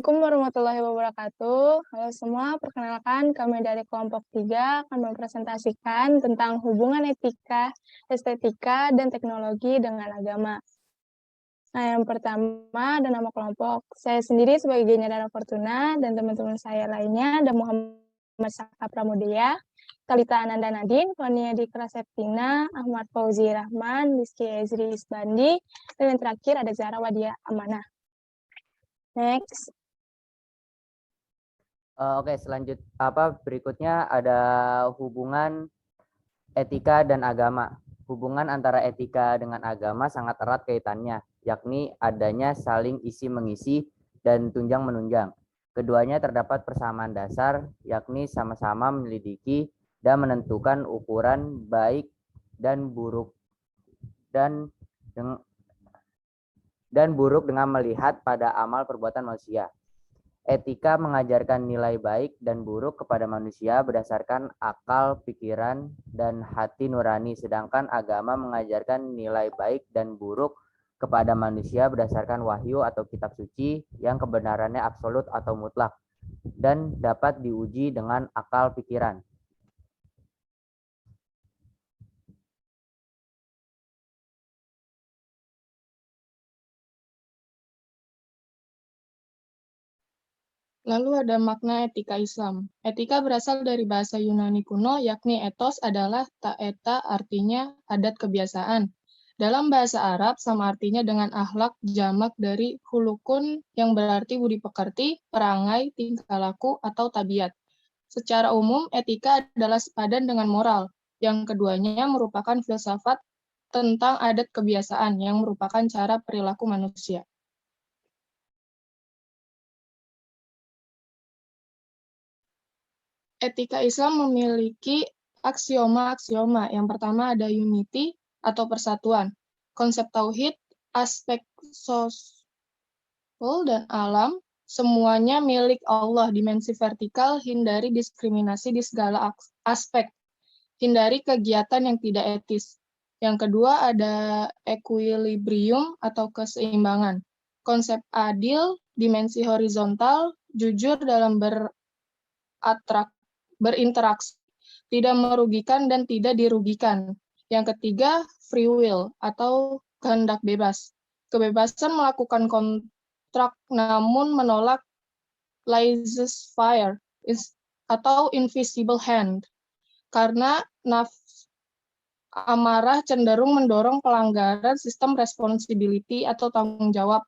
Assalamualaikum warahmatullahi wabarakatuh. Halo semua, perkenalkan kami dari kelompok 3 akan mempresentasikan tentang hubungan etika, estetika, dan teknologi dengan agama. Nah, yang pertama ada nama kelompok. Saya sendiri sebagai Genya Dana Fortuna dan teman-teman saya lainnya ada Muhammad Saka Pramudia, Talita Ananda Nadine, Fania Dikra Septina, Ahmad Fauzi Rahman, Rizky Ezri Isbandi, dan yang terakhir ada Zahra Wadia Amanah. Next. Oke, berikutnya ada hubungan etika dan agama. Hubungan antara etika dengan agama sangat erat kaitannya, yakni adanya saling isi-mengisi dan tunjang-menunjang. Keduanya terdapat persamaan dasar, yakni sama-sama menyelidiki dan menentukan ukuran baik dan buruk dan buruk dengan melihat pada amal perbuatan manusia. Etika mengajarkan nilai baik dan buruk kepada manusia berdasarkan akal, pikiran, dan hati nurani, sedangkan agama mengajarkan nilai baik dan buruk kepada manusia berdasarkan wahyu atau kitab suci yang kebenarannya absolut atau mutlak dan dapat diuji dengan akal pikiran. Lalu ada makna etika Islam. Etika berasal dari bahasa Yunani kuno, yakni ethos adalah ta'eta, artinya adat kebiasaan. Dalam bahasa Arab, sama artinya dengan akhlak, jamak dari hulukun yang berarti budi pekerti, perangai, tingkah laku, atau tabiat. Secara umum, etika adalah sepadan dengan moral. Yang keduanya merupakan filsafat tentang adat kebiasaan yang merupakan cara perilaku manusia. Etika Islam memiliki aksioma-aksioma. Yang pertama ada unity atau persatuan. Konsep tauhid, aspek sosial dan alam, semuanya milik Allah. Dimensi vertikal, hindari diskriminasi di segala aspek. Hindari kegiatan yang tidak etis. Yang kedua ada equilibrium atau keseimbangan. Konsep adil, dimensi horizontal, jujur dalam berinteraksi, tidak merugikan dan tidak dirugikan. Yang ketiga, free will atau kehendak bebas. Kebebasan melakukan kontrak namun menolak laissez-faire atau invisible hand. Karena amarah cenderung mendorong pelanggaran sistem responsibility atau tanggung jawab.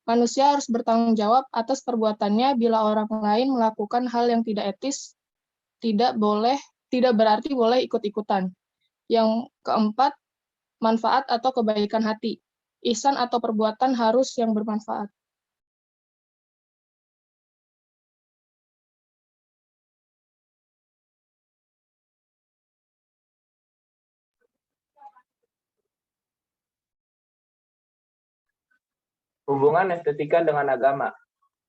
Manusia harus bertanggung jawab atas perbuatannya bila orang lain melakukan hal yang tidak etis, tidak berarti boleh ikut-ikutan. Yang keempat, manfaat atau kebaikan hati. Ihsan atau perbuatan harus yang bermanfaat. Hubungan estetika dengan agama.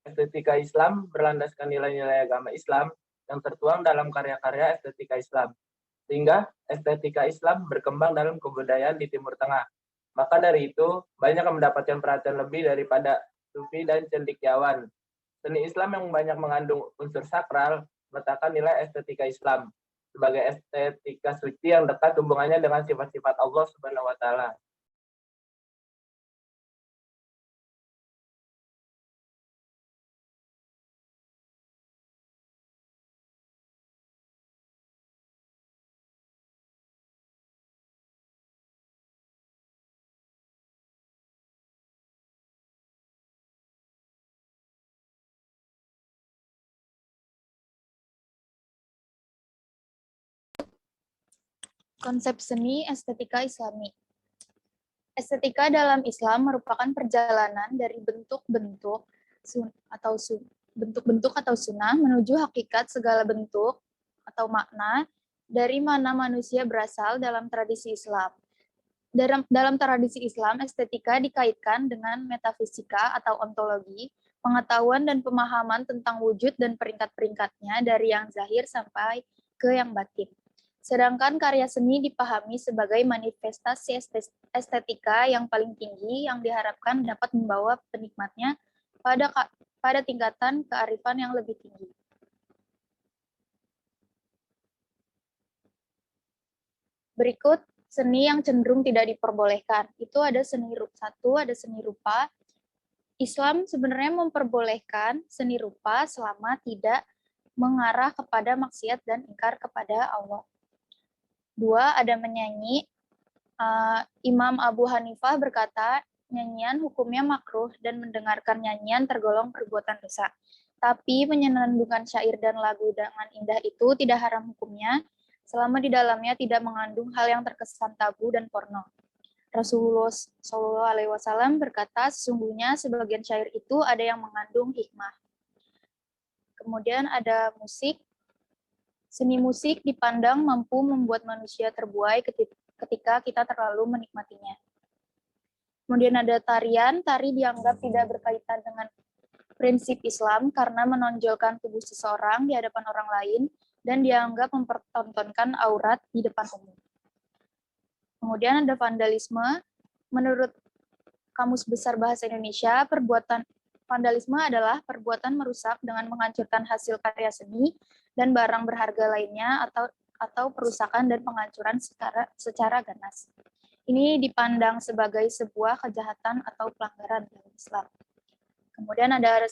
Estetika Islam berlandaskan nilai-nilai agama Islam yang tertuang dalam karya-karya estetika Islam. Sehingga estetika Islam berkembang dalam kebudayaan di Timur Tengah. Maka dari itu, banyak yang mendapatkan perhatian lebih daripada sufi dan cendekiawan. Seni Islam yang banyak mengandung unsur sakral meletakkan nilai estetika Islam sebagai estetika suci yang dekat hubungannya dengan sifat-sifat Allah Subhanahu wa Ta'ala. Konsep seni estetika Islami. Estetika dalam Islam merupakan perjalanan dari bentuk-bentuk atau sunnah menuju hakikat segala bentuk atau makna dari mana manusia berasal dalam tradisi Islam. Dalam tradisi Islam, estetika dikaitkan dengan metafisika atau ontologi, pengetahuan dan pemahaman tentang wujud dan peringkat-peringkatnya dari yang zahir sampai ke yang batin. Sedangkan karya seni dipahami sebagai manifestasi estetika yang paling tinggi yang diharapkan dapat membawa penikmatnya pada tingkatan kearifan yang lebih tinggi. Berikut seni yang cenderung tidak diperbolehkan. Itu ada seni ada seni rupa. Islam sebenarnya memperbolehkan seni rupa selama tidak mengarah kepada maksiat dan ingkar kepada Allah. 2, ada menyanyi. Imam Abu Hanifah berkata, nyanyian hukumnya makruh dan mendengarkan nyanyian tergolong perbuatan dosa. Tapi menyenandungkan syair dan lagu dengan indah itu tidak haram hukumnya, selama di dalamnya tidak mengandung hal yang terkesan tabu dan porno. Rasulullah SAW berkata, sesungguhnya sebagian syair itu ada yang mengandung hikmah. Kemudian ada musik. Seni musik dipandang mampu membuat manusia terbuai ketika kita terlalu menikmatinya. Kemudian ada tarian. Tari dianggap tidak berkaitan dengan prinsip Islam karena menonjolkan tubuh seseorang di hadapan orang lain dan dianggap mempertontonkan aurat di depan umum. Kemudian ada vandalisme. Menurut Kamus Besar Bahasa Indonesia, vandalisme adalah perbuatan merusak dengan menghancurkan hasil karya seni dan barang berharga lainnya atau perusakan dan penghancuran secara ganas. Ini dipandang sebagai sebuah kejahatan atau pelanggaran dalam Islam. Kemudian ada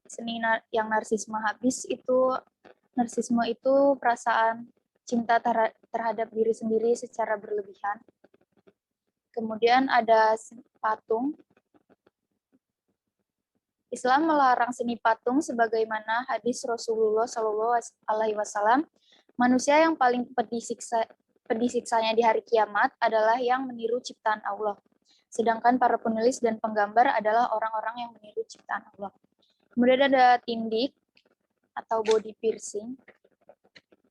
seni yang narsisme habis itu. Narsisme itu perasaan cinta terhadap diri sendiri secara berlebihan. Kemudian ada patung. Islam melarang seni patung sebagaimana hadis Rasulullah SAW. Manusia yang paling pedih siksanya di hari kiamat adalah yang meniru ciptaan Allah. Sedangkan para penulis dan penggambar adalah orang-orang yang meniru ciptaan Allah. Kemudian ada tindik atau body piercing.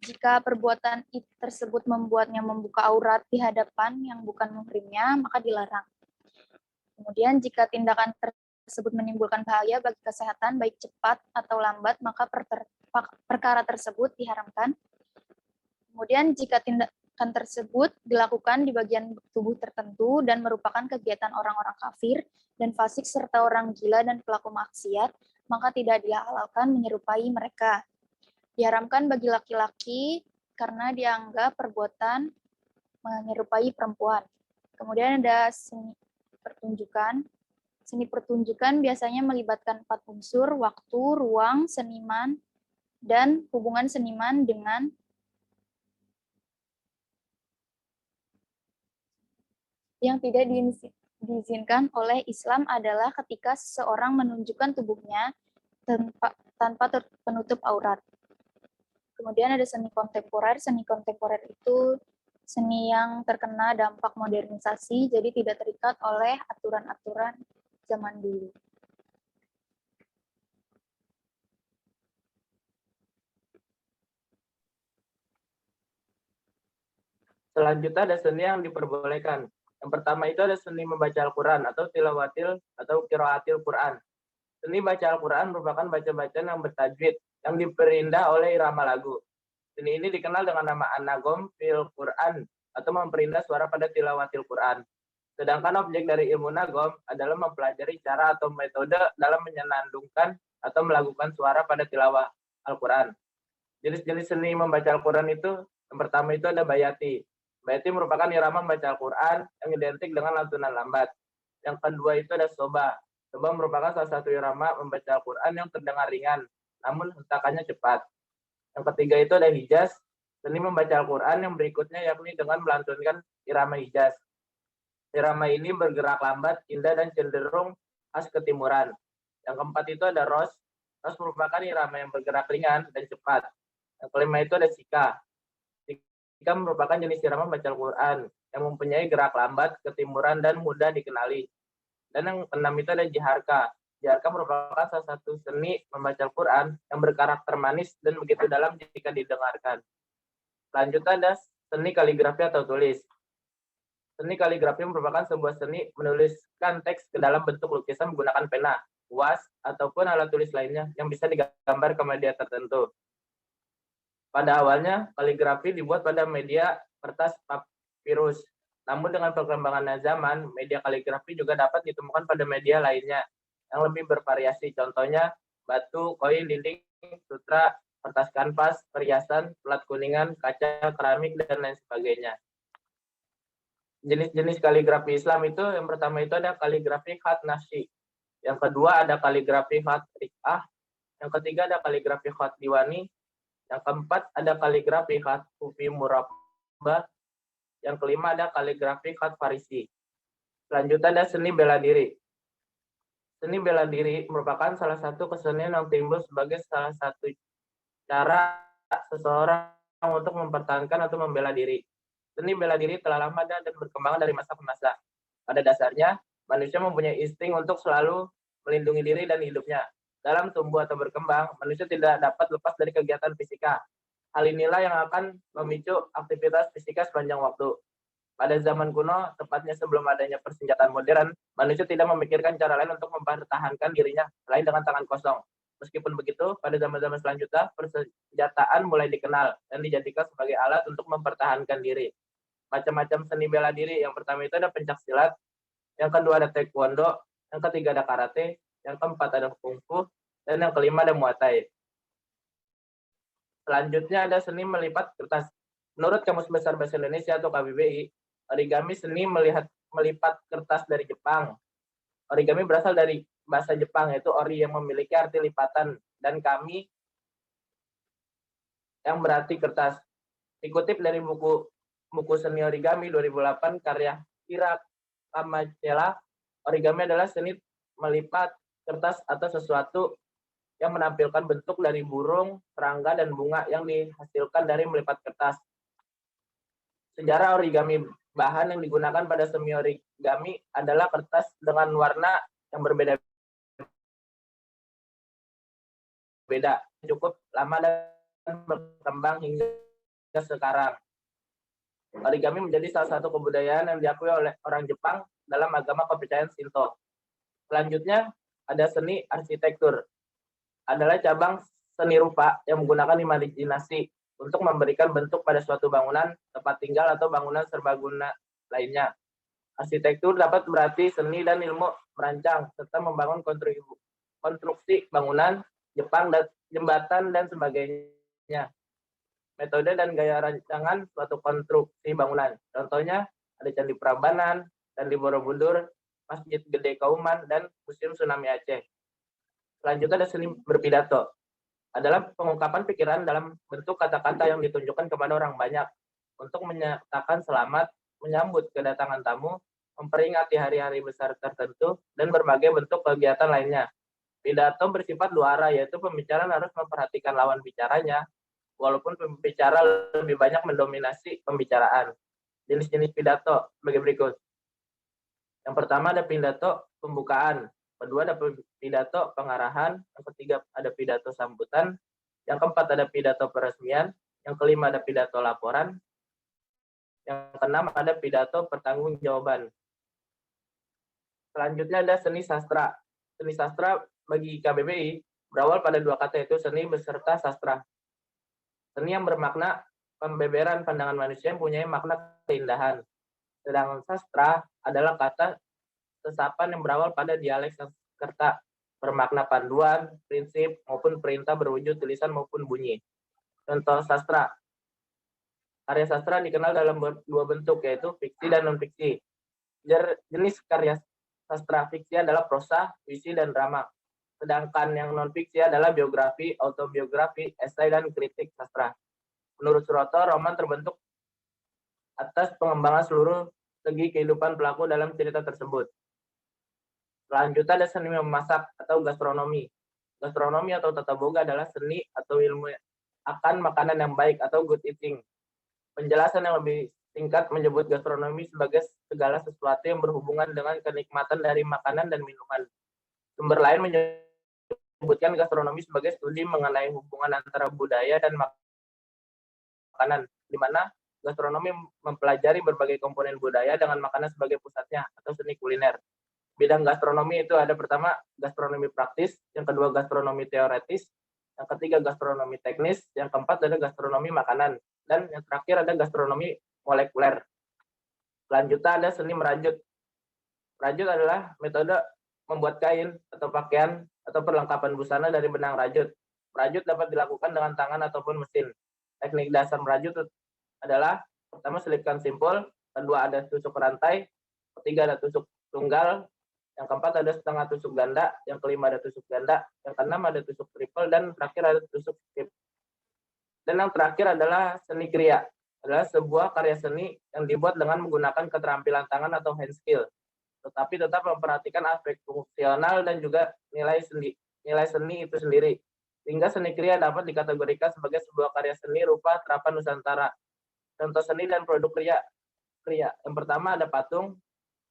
Jika perbuatan tersebut membuatnya membuka aurat di hadapan yang bukan muhrimnya, maka dilarang. Kemudian jika tindakan tersebut menimbulkan bahaya bagi kesehatan baik cepat atau lambat, maka perkara tersebut diharamkan. Kemudian jika tindakan tersebut dilakukan di bagian tubuh tertentu dan merupakan kegiatan orang-orang kafir dan fasik serta orang gila dan pelaku maksiat, maka tidak dihalalkan menyerupai mereka. Diharamkan bagi laki-laki karena dianggap perbuatan menyerupai perempuan. Kemudian ada seni pertunjukan. Seni pertunjukan biasanya melibatkan 4 unsur, waktu, ruang, seniman, dan hubungan seniman dengan yang tidak diizinkan oleh Islam adalah ketika seseorang menunjukkan tubuhnya tanpa penutup aurat. Kemudian ada seni kontemporer. Seni kontemporer itu seni yang terkena dampak modernisasi, jadi tidak terikat oleh aturan-aturan zaman dulu. Selanjutnya ada seni yang diperbolehkan. Yang pertama itu ada seni membaca Al-Quran atau tilawatil atau qiraatil Quran. Seni baca Al-Quran merupakan baca-bacaan yang bertajwid, yang diperindah oleh irama lagu. Seni ini dikenal dengan nama an-nagom fil Quran atau memperindah suara pada tilawatil Quran. Sedangkan objek dari ilmu nagom adalah mempelajari cara atau metode dalam menyenandungkan atau melakukan suara pada tilawah Al-Quran. Jenis-jenis seni membaca Al-Quran itu, yang pertama itu ada bayati. Bayati merupakan irama membaca Al-Quran yang identik dengan lantunan lambat. Yang kedua itu ada soba. Soba merupakan salah satu irama membaca Al-Quran yang terdengar ringan, namun hentakannya cepat. Yang ketiga itu ada hijaz, seni membaca Al-Quran yang berikutnya yakni dengan melantunkan irama hijaz. Irama ini bergerak lambat, indah, dan cenderung khas ketimuran. Yang keempat itu ada ros. Ros merupakan irama yang bergerak ringan dan cepat. Yang kelima itu ada sika. Sika merupakan jenis irama membaca Al-Quran yang mempunyai gerak lambat, ketimuran, dan mudah dikenali. Dan yang keenam itu ada jiharka. Jiharka merupakan salah satu seni membaca Al-Quran yang berkarakter manis dan begitu dalam jika didengarkan. Selanjutnya ada seni kaligrafi atau tulis. Seni kaligrafi merupakan sebuah seni menuliskan teks ke dalam bentuk lukisan menggunakan pena, kuas, ataupun alat tulis lainnya yang bisa digambar ke media tertentu. Pada awalnya, kaligrafi dibuat pada media kertas papirus. Namun dengan perkembangan zaman, media kaligrafi juga dapat ditemukan pada media lainnya yang lebih bervariasi. Contohnya, batu, koin, dinding, sutra, kertas kanvas, perhiasan, pelat kuningan, kaca, keramik, dan lain sebagainya. Jenis-jenis kaligrafi Islam itu, yang pertama itu ada kaligrafi khat naqsy, yang kedua ada kaligrafi khat riqah, yang ketiga ada kaligrafi khat diwani, yang keempat ada kaligrafi khat kufi murabbah, yang kelima ada kaligrafi khat farisi. Selanjutnya ada seni bela diri. Seni bela diri merupakan salah satu kesenian yang timbul sebagai salah satu cara seseorang untuk mempertahankan atau membela diri. Seni bela diri telah lama dan berkembang dari masa ke masa. Pada dasarnya, manusia mempunyai insting untuk selalu melindungi diri dan hidupnya. Dalam tumbuh atau berkembang, manusia tidak dapat lepas dari kegiatan fisika. Hal inilah yang akan memicu aktivitas fisika sepanjang waktu. Pada zaman kuno, tepatnya sebelum adanya persenjataan modern, manusia tidak memikirkan cara lain untuk mempertahankan dirinya selain dengan tangan kosong. Meskipun begitu, pada zaman-zaman selanjutnya, persenjataan mulai dikenal dan dijadikan sebagai alat untuk mempertahankan diri. Macam-macam seni bela diri, yang pertama itu ada pencaksilat, yang kedua ada taekwondo, yang ketiga ada karate, yang keempat ada kungfu, dan yang kelima ada muay thai. Selanjutnya ada seni melipat kertas. Menurut Kamus Besar Bahasa Indonesia atau KBBI, origami seni melipat kertas dari Jepang. Origami berasal dari bahasa Jepang, yaitu ori yang memiliki arti lipatan, dan kami yang berarti kertas. Dikutip dari buku Seni Origami 2008 karya Kira Kamacela, origami adalah seni melipat kertas atau sesuatu yang menampilkan bentuk dari burung, serangga, dan bunga yang dihasilkan dari melipat kertas. Sejarah origami, bahan yang digunakan pada seni origami adalah kertas dengan warna yang berbeda-beda, cukup lama dan berkembang hingga sekarang. Origami menjadi salah satu kebudayaan yang diakui oleh orang Jepang dalam agama kepercayaan Shinto. Selanjutnya ada seni arsitektur. Adalah cabang seni rupa yang menggunakan imajinasi untuk memberikan bentuk pada suatu bangunan, tempat tinggal, atau bangunan serbaguna lainnya. Arsitektur dapat berarti seni dan ilmu merancang serta membangun konstruksi bangunan, jembatan, dan sebagainya. Metode dan gaya rancangan suatu konstruksi bangunan. Contohnya ada Candi Prambanan, Candi Borobudur, Masjid Gede Kauman, dan Museum Tsunami Aceh. Selanjutnya ada seni berpidato. Adalah pengungkapan pikiran dalam bentuk kata-kata yang ditunjukkan kepada orang banyak untuk menyatakan selamat, menyambut kedatangan tamu, memperingati hari-hari besar tertentu, dan berbagai bentuk kegiatan lainnya. Pidato bersifat dua arah, yaitu pembicara harus memperhatikan lawan bicaranya, walaupun pembicara lebih banyak mendominasi pembicaraan. Jenis-jenis pidato sebagai berikut. Yang pertama ada pidato pembukaan, kedua ada pidato pengarahan, yang ketiga ada pidato sambutan, yang keempat ada pidato peresmian, yang kelima ada pidato laporan, yang keenam ada pidato pertanggungjawaban. Selanjutnya ada seni sastra. Seni sastra bagi KBBI berawal pada dua kata, yaitu seni beserta sastra. Seni yang bermakna pembeberan pandangan manusia yang punya makna keindahan. Sedangkan sastra adalah kata sesapan yang berawal pada dialek Sanskerta, bermakna panduan, prinsip, maupun perintah berwujud tulisan maupun bunyi. Contoh sastra. Karya sastra dikenal dalam dua bentuk, yaitu fiksi dan non-fiksi. Jenis karya sastra fiksi adalah prosa, puisi, dan drama. Sedangkan yang non-fiksi adalah biografi, autobiografi, esai, dan kritik sastra. Menurut Suroto, roman terbentuk atas pengembangan seluruh segi kehidupan pelaku dalam cerita tersebut. Selanjutnya ada seni memasak atau gastronomi. Gastronomi atau tata boga adalah seni atau ilmu akan makanan yang baik atau good eating. Penjelasan yang lebih singkat menyebut gastronomi sebagai segala sesuatu yang berhubungan dengan kenikmatan dari makanan dan minuman. Sumber lain menyebutkan gastronomi sebagai studi mengenai hubungan antara budaya dan makanan, di mana gastronomi mempelajari berbagai komponen budaya dengan makanan sebagai pusatnya atau seni kuliner. Bidang gastronomi itu ada pertama gastronomi praktis, yang kedua gastronomi teoretis, yang ketiga gastronomi teknis, yang keempat ada gastronomi makanan, dan yang terakhir ada gastronomi molekuler. Selanjutnya ada seni merajut. Merajut adalah metode membuat kain atau pakaian atau perlengkapan busana dari benang rajut. Merajut dapat dilakukan dengan tangan ataupun mesin. Teknik dasar merajut adalah pertama selipkan simpul, kedua ada tusuk rantai, ketiga ada tusuk tunggal, yang keempat ada setengah tusuk ganda, yang kelima ada tusuk ganda, yang keenam ada tusuk triple, dan terakhir ada tusuk strip. Dan yang terakhir adalah seni kriya, adalah sebuah karya seni yang dibuat dengan menggunakan keterampilan tangan atau hand skill, tetapi tetap memperhatikan aspek fungsional dan juga nilai seni itu sendiri. Sehingga seni kriya dapat dikategorikan sebagai sebuah karya seni rupa terapan Nusantara. Contoh seni dan produk kriya. Yang pertama ada patung,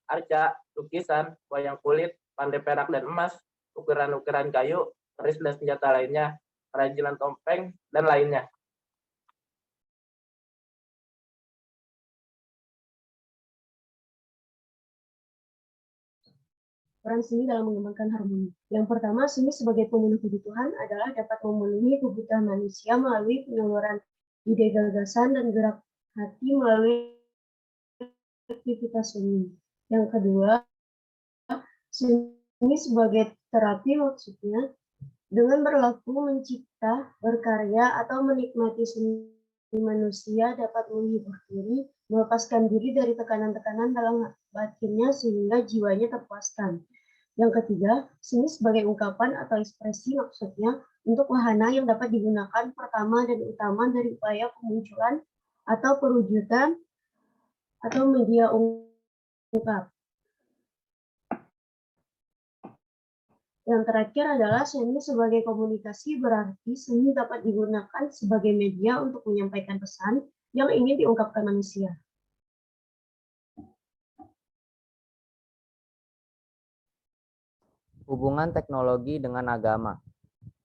arca, lukisan, wayang kulit, pandai perak dan emas, ukiran-ukiran kayu, keris dan senjata lainnya, kerajinan topeng, dan lainnya. Peran seni dalam mengembangkan harmoni. Yang pertama, seni sebagai pemenuh kebutuhan adalah dapat memenuhi kebutuhan manusia melalui penyaluran ide gagasan dan gerak hati melalui aktivitas seni. Yang kedua, seni sebagai terapi, maksudnya dengan berlaku, mencipta, berkarya, atau menikmati seni manusia dapat menghibur diri, melepaskan diri dari tekanan-tekanan dalam batinnya sehingga jiwanya terpuaskan. Yang ketiga, seni sebagai ungkapan atau ekspresi, maksudnya untuk wahana yang dapat digunakan pertama dan utama dari upaya pemunculan atau perwujudan atau media ungkap. Yang terakhir adalah seni sebagai komunikasi, berarti seni dapat digunakan sebagai media untuk menyampaikan pesan yang ingin diungkapkan manusia. Hubungan teknologi dengan agama.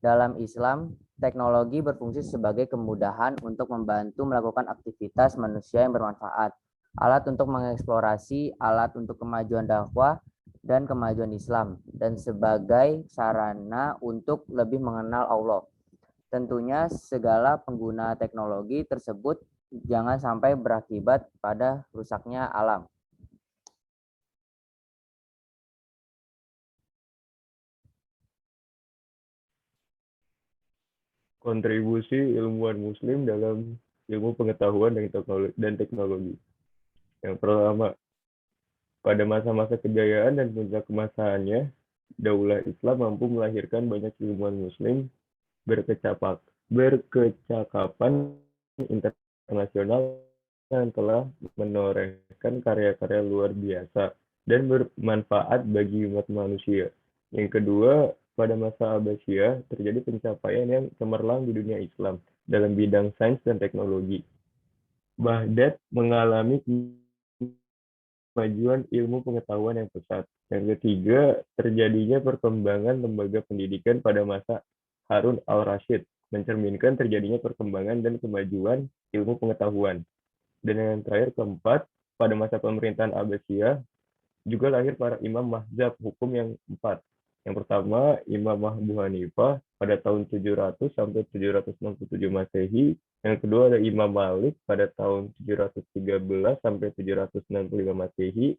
Dalam Islam, teknologi berfungsi sebagai kemudahan untuk membantu melakukan aktivitas manusia yang bermanfaat, alat untuk mengeksplorasi, alat untuk kemajuan dakwah dan kemajuan Islam, dan sebagai sarana untuk lebih mengenal Allah. Tentunya segala pengguna teknologi tersebut jangan sampai berakibat pada rusaknya alam. Kontribusi ilmuwan muslim dalam ilmu pengetahuan dan teknologi. Yang pertama, pada masa-masa kejayaan dan puncak kemasannya, Daulah Islam mampu melahirkan banyak ilmuwan muslim berkecakapan internasional yang telah menorehkan karya-karya luar biasa dan bermanfaat bagi umat manusia. Yang kedua, pada masa Abbasiyah terjadi pencapaian yang cemerlang di dunia Islam dalam bidang sains dan teknologi. Baghdad mengalami kemajuan ilmu pengetahuan yang pesat. Yang ketiga, terjadinya perkembangan lembaga pendidikan pada masa Harun al-Rashid, mencerminkan terjadinya perkembangan dan kemajuan ilmu pengetahuan. Dan yang terakhir, keempat, pada masa pemerintahan Abbasiyah, juga lahir para imam mazhab hukum yang empat. Yang pertama, Imam Abu Hanifah pada tahun 700 sampai 767 Masehi. Yang kedua ada Imam Malik pada tahun 713 sampai 765 Masehi.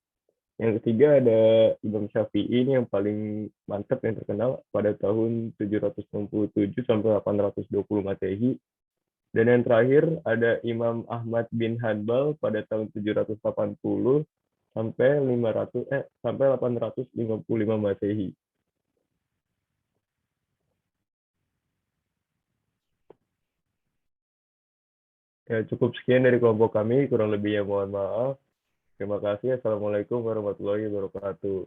Yang ketiga ada Imam Syafi'i, ini yang paling mantap yang terkenal pada tahun 767 sampai 820 Masehi. Dan yang terakhir ada Imam Ahmad bin Hanbal pada tahun 780 sampai 855 Masehi. Ya, cukup sekian dari kelompok kami, kurang lebihnya mohon maaf. Terima kasih. Assalamualaikum warahmatullahi wabarakatuh.